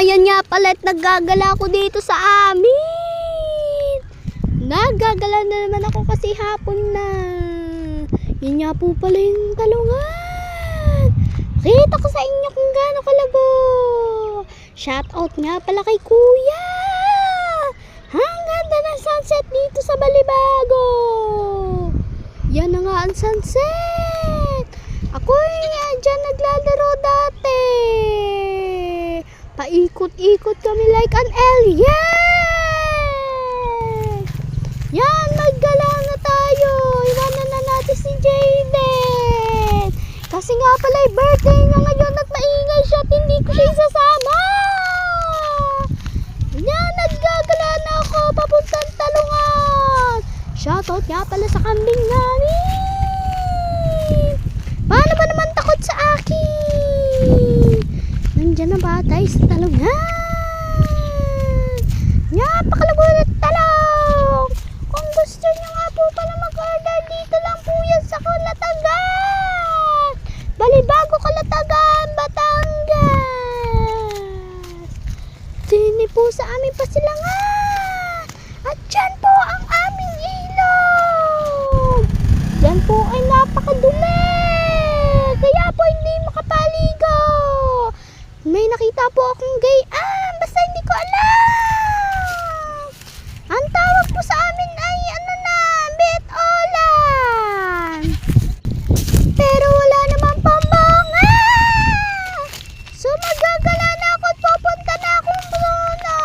Ayan nga pala at naggagala ako dito sa amin. Naggagala na naman ako kasi hapon na. Yan nga po pala yung talungan. Kita ko sa inyo kung gaano kalabo. Shout out nga pala kay Kuya. Ang ganda ng sunset dito sa Balibago. Yan na nga ang sunset. Ako'y dyan naglalaro dati. Paikot-ikot kami like an alien. Yan, maggala na tayo. Iwanan na natin si Jaden. Kasi nga pala birthday niya ngayon at maingay siya at hindi ko siya isasama. Yan, naggagala na ako papuntang talungan. Shoutout nga pala sa kambing namin. Paano ba naman takot sa akin? Nandiyan na ba tayo sa talungan? Napakalabo na talong. Kung gusto nyo nga po pala mag-order, dito lang po yan sa Kalatagan. Balibago, Kalatagan, Batangas. Dini po sa aming pasilangan. At dyan po ang aming ilog. Dyan po ay napakadumi. Kaya po hindi makapaligo. May nakita po akong gayaan. Basta hindi ko alam. Ang tawag po sa amin ay betolan. Pero wala naman pambanga. So magagala na ako at pupunta na akong Bruno.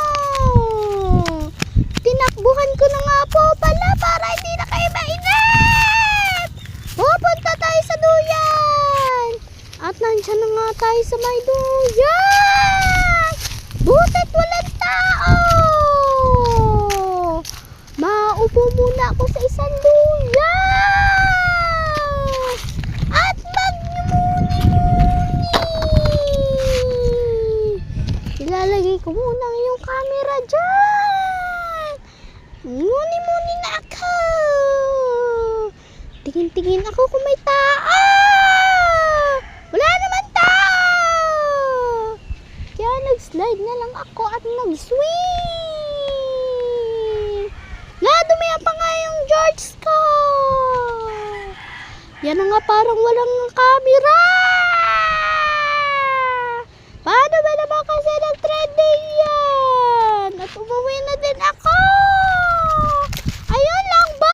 Tinakbuhan ko na nga po pala para hindi na kayo mainit. Pupunta tayo sa duyan. At nandiyan na nga tayo sa may duyan. Butit walang tao. Maupo muna ako sa isang duyan. At magmumuni-muni. Ilalagay ko muna yung camera dyan. Muni-muni na ako. Tingin-tingin ako kung may tao. Wala naman tao. Kaya nag-slide na lang ako at nag-swing. Dumihan pa nga yung George ko. Yan na nga parang walang camera. Paano ba naman kasi nag-trending yan? At umuwi na din ako.